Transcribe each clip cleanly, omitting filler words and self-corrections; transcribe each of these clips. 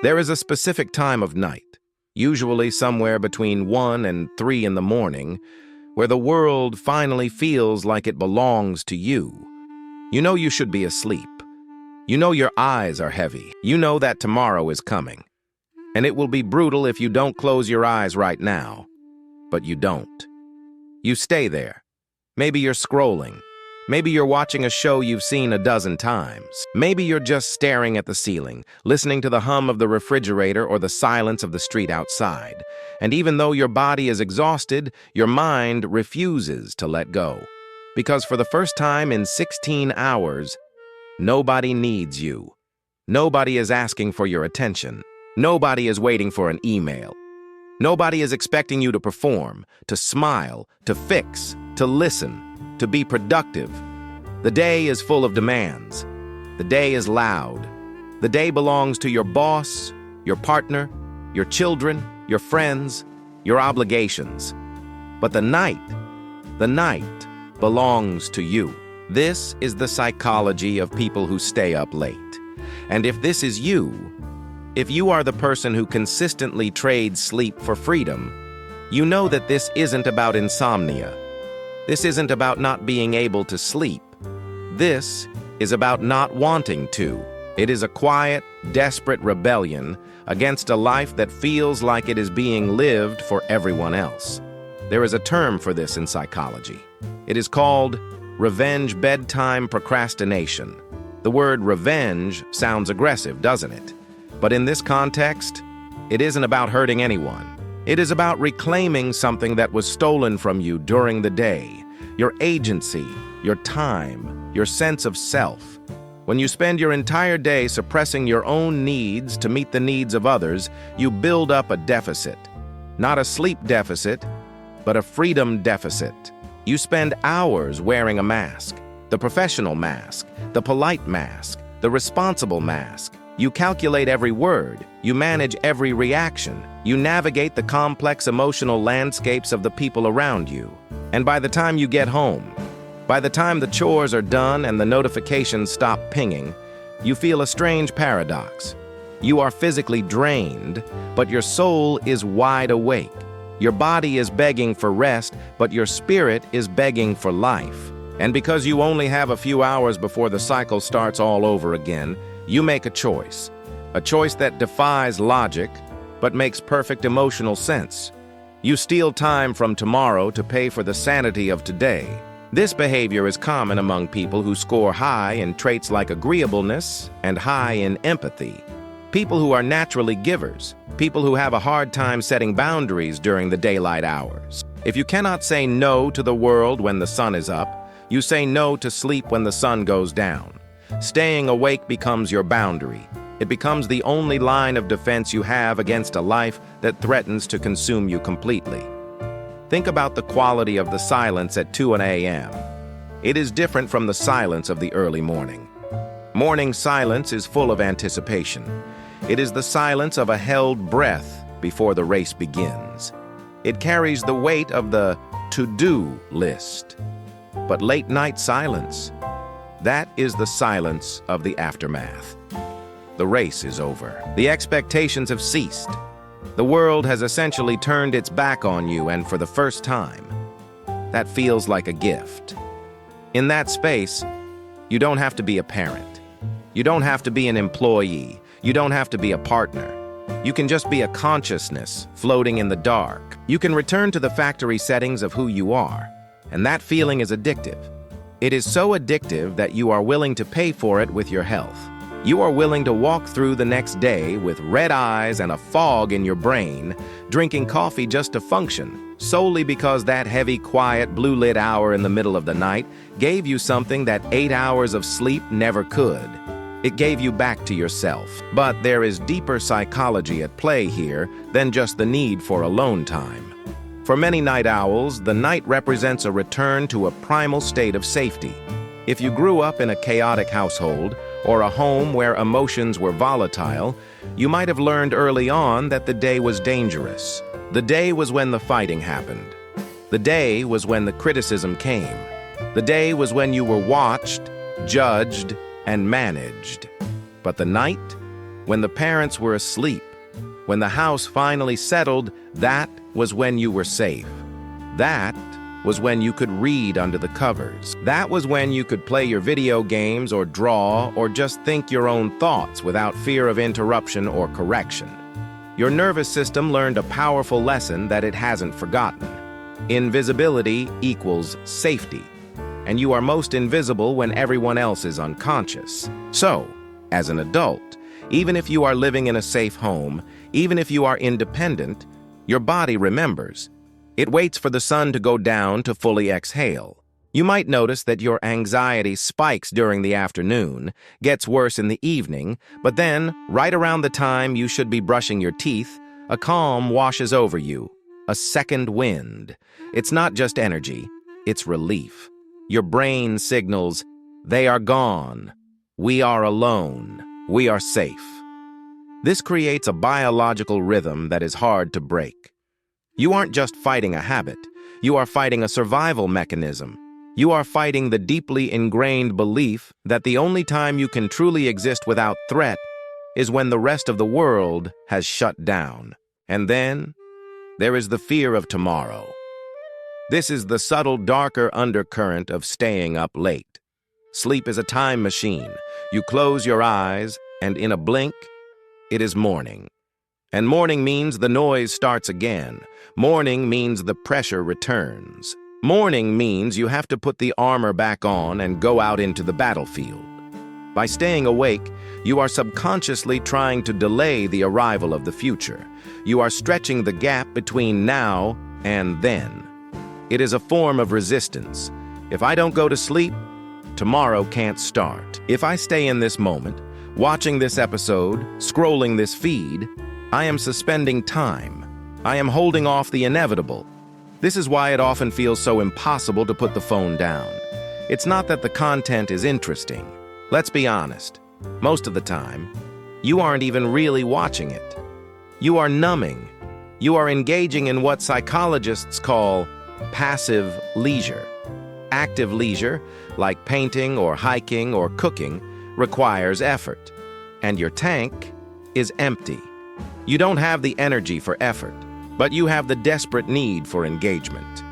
There is a specific time of night, usually somewhere between 1 and 3 in the morning, where the world finally feels like it belongs to you. You know you should be asleep. You know your eyes are heavy. You know that tomorrow is coming. And it will be brutal if you don't close your eyes right now. But you don't. You stay there. Maybe you're scrolling. Maybe you're watching a show you've seen a dozen times. Maybe you're just staring at the ceiling, listening to the hum of the refrigerator or the silence of the street outside. And even though your body is exhausted, your mind refuses to let go. Because for the first time in 16 hours, nobody needs you. Nobody is asking for your attention. Nobody is waiting for an email. Nobody is expecting you to perform, to smile, to fix, to listen, to be productive. The day is full of demands. The day is loud. The day belongs to your boss, your partner, your children, your friends, your obligations. But the night belongs to you. This is the psychology of people who stay up late. And if this is you, if you are the person who consistently trades sleep for freedom, you know that this isn't about insomnia. This isn't about not being able to sleep. This is about not wanting to. It is a quiet, desperate rebellion against a life that feels like it is being lived for everyone else. There is a term for this in psychology. It is called Revenge Bedtime Procrastination. The word revenge sounds aggressive, doesn't it? But in this context, it isn't about hurting anyone. It is about reclaiming something that was stolen from you during the day. Your agency, your time, your sense of self. When you spend your entire day suppressing your own needs to meet the needs of others, you build up a deficit. Not a sleep deficit, but a freedom deficit. You spend hours wearing a mask. The professional mask, the polite mask, the responsible mask. You calculate every word. You manage every reaction. You navigate the complex emotional landscapes of the people around you. And by the time you get home, by the time the chores are done and the notifications stop pinging, you feel a strange paradox. You are physically drained, but your soul is wide awake. Your body is begging for rest, but your spirit is begging for life. And because you only have a few hours before the cycle starts all over again, you make a choice that defies logic, but makes perfect emotional sense. You steal time from tomorrow to pay for the sanity of today. This behavior is common among people who score high in traits like agreeableness and high in empathy. People who are naturally givers, people who have a hard time setting boundaries during the daylight hours. If you cannot say no to the world when the sun is up, you say no to sleep when the sun goes down. Staying awake becomes your boundary. It becomes the only line of defense you have against a life that threatens to consume you completely. Think about the quality of the silence at 2 a.m. It is different from the silence of the early morning. Morning silence is full of anticipation. It is the silence of a held breath before the race begins. It carries the weight of the to-do list. But late night silence, that is the silence of the aftermath. The race is over. The expectations have ceased. The world has essentially turned its back on you, and for the first time, that feels like a gift. In that space, you don't have to be a parent. You don't have to be an employee. You don't have to be a partner. You can just be a consciousness floating in the dark. You can return to the factory settings of who you are, and that feeling is addictive. It is so addictive that you are willing to pay for it with your health. You are willing to walk through the next day with red eyes and a fog in your brain, drinking coffee just to function, solely because that heavy, quiet, blue-lit hour in the middle of the night gave you something that 8 hours of sleep never could. It gave you back to yourself. But there is deeper psychology at play here than just the need for alone time. For many night owls, the night represents a return to a primal state of safety. If you grew up in a chaotic household or a home where emotions were volatile, you might have learned early on that the day was dangerous. The day was when the fighting happened. The day was when the criticism came. The day was when you were watched, judged, and managed. But the night? When the parents were asleep, when the house finally settled, that was when you were safe. That was when you could read under the covers. That was when you could play your video games or draw or just think your own thoughts without fear of interruption or correction. Your nervous system learned a powerful lesson that it hasn't forgotten. Invisibility equals safety, and you are most invisible when everyone else is unconscious. So, as an adult, even if you are living in a safe home, even if you are independent, your body remembers. It waits for the sun to go down to fully exhale. You might notice that your anxiety spikes during the afternoon, gets worse in the evening, but then, right around the time you should be brushing your teeth, a calm washes over you, a second wind. It's not just energy, it's relief. Your brain signals, they are gone, we are alone, we are safe. This creates a biological rhythm that is hard to break. You aren't just fighting a habit, you are fighting a survival mechanism. You are fighting the deeply ingrained belief that the only time you can truly exist without threat is when the rest of the world has shut down. And then, there is the fear of tomorrow. This is the subtle, darker undercurrent of staying up late. Sleep is a time machine. You close your eyes, and in a blink, it is morning. And morning means the noise starts again. Morning means the pressure returns. Morning means you have to put the armor back on and go out into the battlefield. By staying awake, you are subconsciously trying to delay the arrival of the future. You are stretching the gap between now and then. It is a form of resistance. If I don't go to sleep, tomorrow can't start. If I stay in this moment, watching this episode, scrolling this feed, I am suspending time. I am holding off the inevitable. This is why it often feels so impossible to put the phone down. It's not that the content is interesting. Let's be honest. Most of the time, you aren't even really watching it. You are numbing. You are engaging in what psychologists call passive leisure. Active leisure, like painting or hiking or cooking, requires effort. And your tank is empty. You don't have the energy for effort, but you have the desperate need for engagement.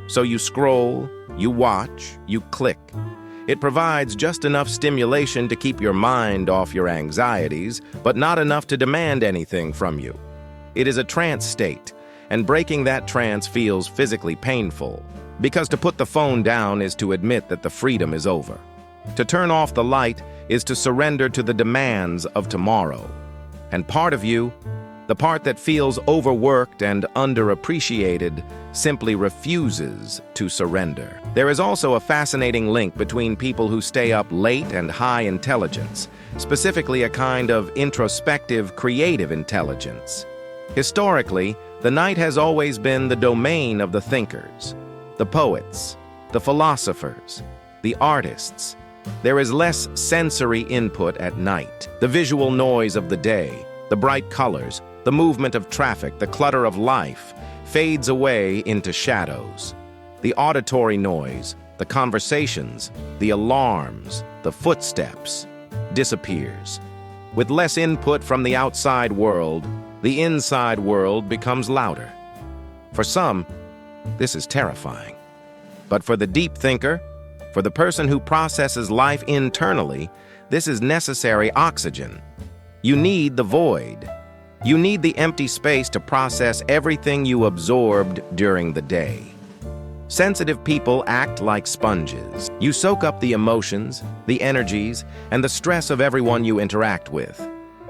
So you scroll, you watch, you click. It provides just enough stimulation to keep your mind off your anxieties, but not enough to demand anything from you. It is a trance state, and breaking that trance feels physically painful, because to put the phone down is to admit that the freedom is over. To turn off the light is to surrender to the demands of tomorrow. And part of you, the part that feels overworked and underappreciated, simply refuses to surrender. There is also a fascinating link between people who stay up late and high intelligence, specifically a kind of introspective, creative intelligence. Historically, the night has always been the domain of the thinkers, the poets, the philosophers, the artists. There is less sensory input at night. The visual noise of the day, the bright colors, the movement of traffic, the clutter of life, fades away into shadows. The auditory noise, the conversations, the alarms, the footsteps, disappears. With less input from the outside world, the inside world becomes louder. For some, this is terrifying. But for the deep thinker, for the person who processes life internally, this is necessary oxygen. You need the void. You need the empty space to process everything you absorbed during the day. Sensitive people act like sponges. You soak up the emotions, the energies, and the stress of everyone you interact with.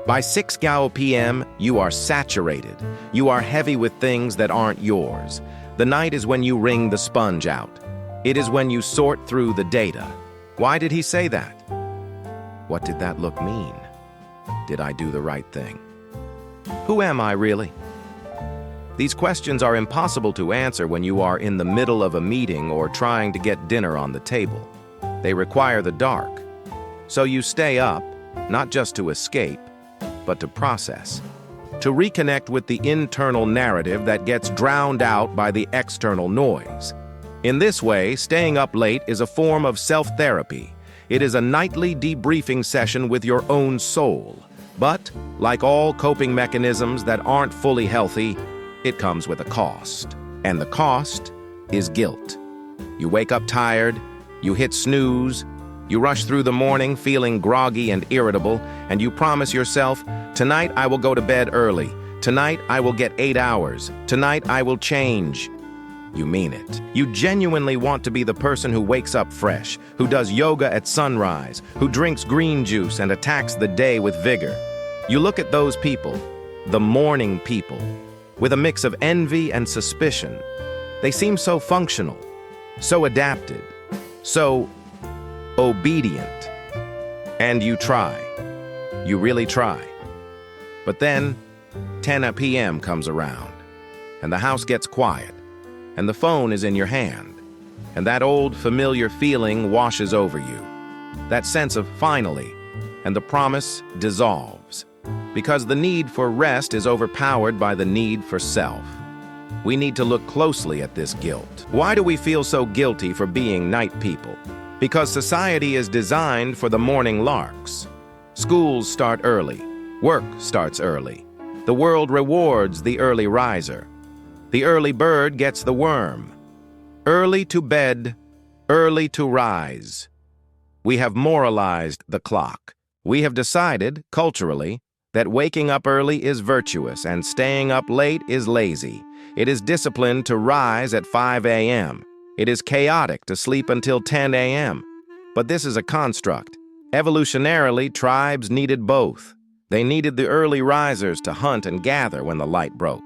By 6 p.m., you are saturated. You are heavy with things that aren't yours. The night is when you wring the sponge out. It is when you sort through the data. Why did he say that? What did that look mean? Did I do the right thing? Who am I really? These questions are impossible to answer when you are in the middle of a meeting or trying to get dinner on the table. They require the dark. So you stay up, not just to escape, but to process. To reconnect with the internal narrative that gets drowned out by the external noise. In this way, staying up late is a form of self-therapy. It is a nightly debriefing session with your own soul. But, like all coping mechanisms that aren't fully healthy, it comes with a cost. And the cost is guilt. You wake up tired, you hit snooze, you rush through the morning feeling groggy and irritable, and you promise yourself, "Tonight I will go to bed early. Tonight I will get 8 hours. Tonight I will change." You mean it. You genuinely want to be the person who wakes up fresh, who does yoga at sunrise, who drinks green juice and attacks the day with vigor. You look at those people, the morning people, with a mix of envy and suspicion. They seem so functional, so adapted, so obedient. And you try. You really try. But then, 10 p.m. comes around, and the house gets quiet, and the phone is in your hand, and that old familiar feeling washes over you. That sense of finally, and the promise dissolves, because the need for rest is overpowered by the need for self. We need to look closely at this guilt. Why do we feel so guilty for being night people? Because society is designed for the morning larks. Schools start early. Work starts early. The world rewards the early riser. The early bird gets the worm. Early to bed, early to rise. We have moralized the clock. We have decided, culturally, that waking up early is virtuous and staying up late is lazy. It is disciplined to rise at 5 a.m. It is chaotic to sleep until 10 a.m. But this is a construct. Evolutionarily, tribes needed both. They needed the early risers to hunt and gather when the light broke.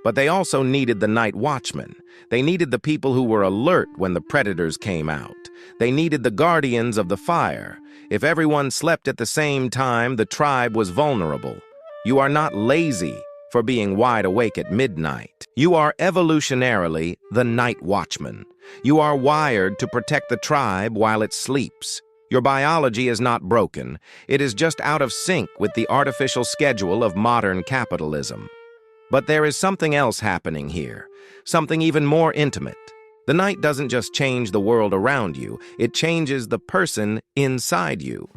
But they also needed the night watchmen. They needed the people who were alert when the predators came out. They needed the guardians of the fire. If everyone slept at the same time, the tribe was vulnerable. You are not lazy for being wide awake at midnight. You are evolutionarily the night watchman. You are wired to protect the tribe while it sleeps. Your biology is not broken. It is just out of sync with the artificial schedule of modern capitalism. But there is something else happening here, something even more intimate. The night doesn't just change the world around you, it changes the person inside you.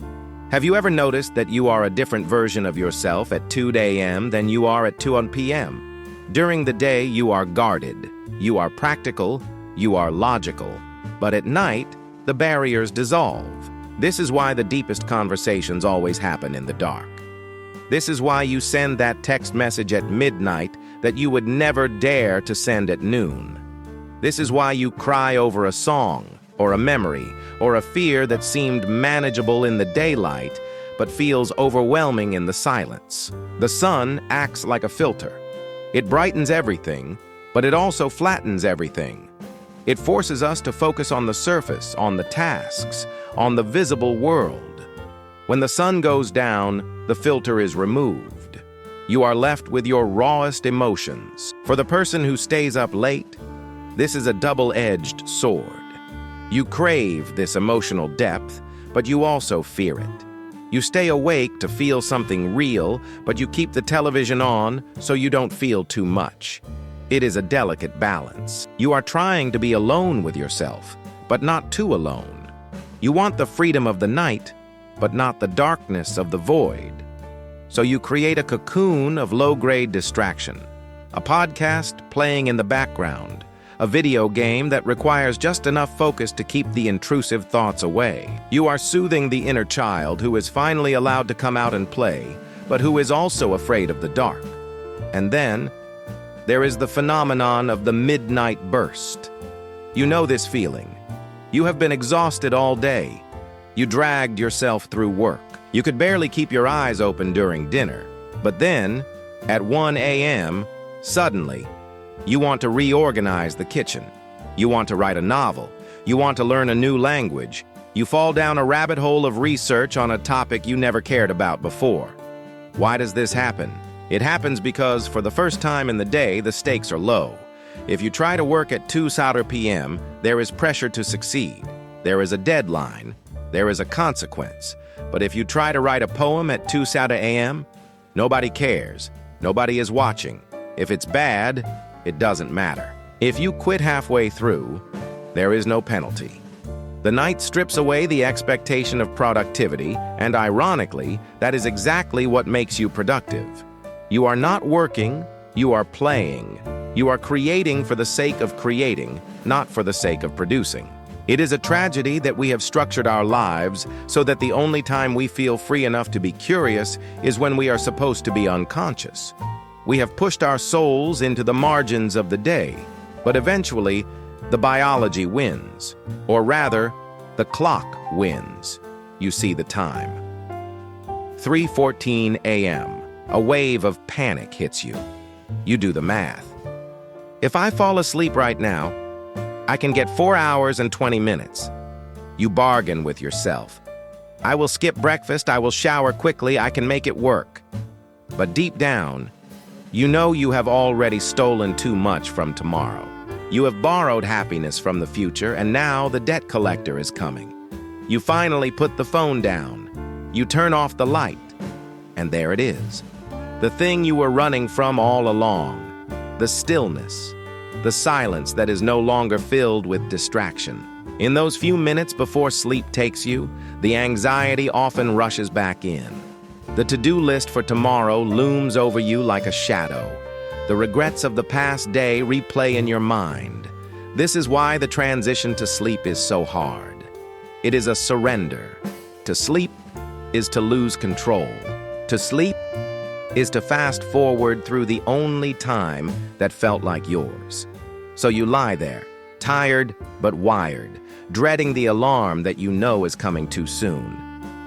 Have you ever noticed that you are a different version of yourself at 2 a.m. than you are at 2 p.m.? During the day, you are guarded, you are practical, you are logical. But at night, the barriers dissolve. This is why the deepest conversations always happen in the dark. This is why you send that text message at midnight that you would never dare to send at noon. This is why you cry over a song, or a memory, or a fear that seemed manageable in the daylight, but feels overwhelming in the silence. The sun acts like a filter. It brightens everything, but it also flattens everything. It forces us to focus on the surface, on the tasks, on the visible world. When the sun goes down, the filter is removed. You are left with your rawest emotions. For the person who stays up late, this is a double-edged sword. You crave this emotional depth, but you also fear it. You stay awake to feel something real, but you keep the television on so you don't feel too much. It is a delicate balance. You are trying to be alone with yourself, but not too alone. You want the freedom of the night, but not the darkness of the void. So you create a cocoon of low-grade distraction, a podcast playing in the background, a video game that requires just enough focus to keep the intrusive thoughts away. You are soothing the inner child who is finally allowed to come out and play, but who is also afraid of the dark. And then, there is the phenomenon of the midnight burst. You know this feeling. You have been exhausted all day. You dragged yourself through work. You could barely keep your eyes open during dinner. But then, at 1 a.m., suddenly, you want to reorganize the kitchen. You want to write a novel. You want to learn a new language. You fall down a rabbit hole of research on a topic you never cared about before. Why does this happen? It happens because, for the first time in the day, the stakes are low. If you try to work at 2 p.m., there is pressure to succeed. There is a deadline. There is a consequence. But if you try to write a poem at 2 a.m., nobody cares. Nobody is watching. If it's bad, it doesn't matter. If you quit halfway through, there is no penalty. The night strips away the expectation of productivity, and ironically, that is exactly what makes you productive. You are not working, you are playing. You are creating for the sake of creating, not for the sake of producing. It is a tragedy that we have structured our lives so that the only time we feel free enough to be curious is when we are supposed to be unconscious. We have pushed our souls into the margins of the day, but eventually, the biology wins. Or rather, the clock wins. You see the time. 3:14 a.m. A wave of panic hits you. You do the math. If I fall asleep right now, I can get 4 hours and 20 minutes. You bargain with yourself. I will skip breakfast, I will shower quickly, I can make it work. But deep down, you know you have already stolen too much from tomorrow. You have borrowed happiness from the future, and now the debt collector is coming. You finally put the phone down. You turn off the light, and there it is. The thing you were running from all along. The stillness. The silence that is no longer filled with distraction. In those few minutes before sleep takes you, the anxiety often rushes back in. The to-do list for tomorrow looms over you like a shadow. The regrets of the past day replay in your mind. This is why the transition to sleep is so hard. It is a surrender. To sleep is to lose control. To sleep is to fast forward through the only time that felt like yours. So you lie there, tired but wired, dreading the alarm that you know is coming too soon.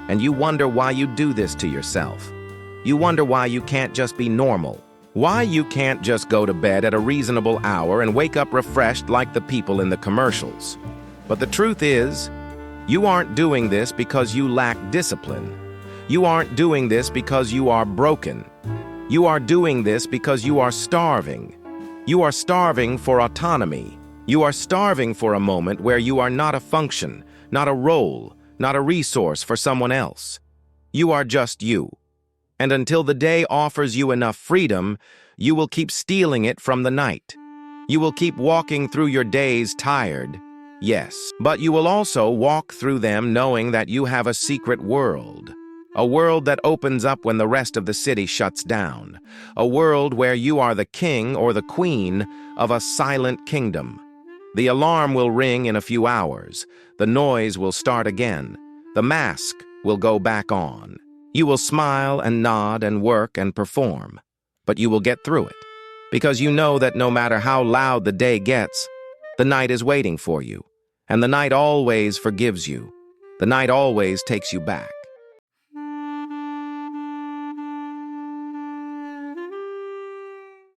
And you wonder why you do this to yourself. You wonder why you can't just be normal. Why you can't just go to bed at a reasonable hour and wake up refreshed like the people in the commercials. But the truth is, you aren't doing this because you lack discipline. You aren't doing this because you are broken. You are doing this because you are starving. You are starving for autonomy. You are starving for a moment where you are not a function, not a role, not a resource for someone else. You are just you. And until the day offers you enough freedom, you will keep stealing it from the night. You will keep walking through your days tired, yes, but you will also walk through them knowing that you have a secret world. A world that opens up when the rest of the city shuts down. A world where you are the king or the queen of a silent kingdom. The alarm will ring in a few hours. The noise will start again. The mask will go back on. You will smile and nod and work and perform. But you will get through it. Because you know that no matter how loud the day gets, the night is waiting for you. And the night always forgives you. The night always takes you back.